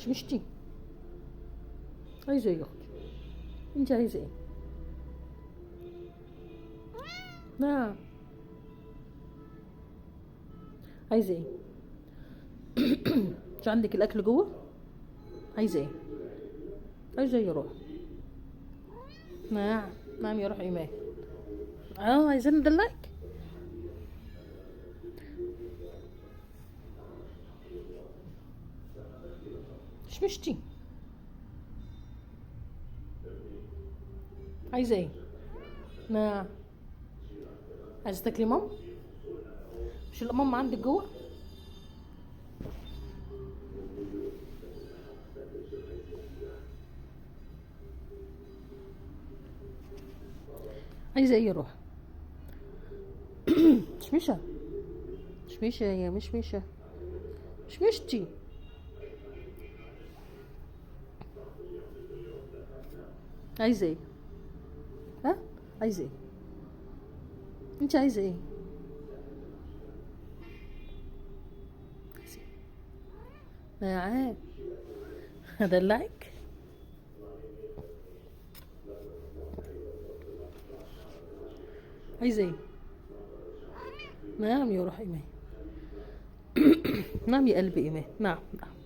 مشتي؟ عايزة ايه يا اختي؟ انت عايزة ايه؟ نعم. عايزة ايه؟ مش عندك الاكل جوه؟ عايزة ايه؟ عايزة ايه يا روح؟ نعم. نعم يا روح ايمان. عايزين ندلعك؟ مشتي؟ عايزة ايه؟ نعم. عايزة تاكلي ماما؟ مش ماما عندك جوه؟ عايزة ايه يا روح؟ مشمشة. مشمشة يا مشمشة. مشمشتي. عايزة ايه؟ ها؟ عايزة ايه؟ انت عايزة ايه؟ نعم. هدلعك؟ عايزة ايه؟ نعم يا روح ايمان. نعم يا قلبي ايمان. نعم نعم.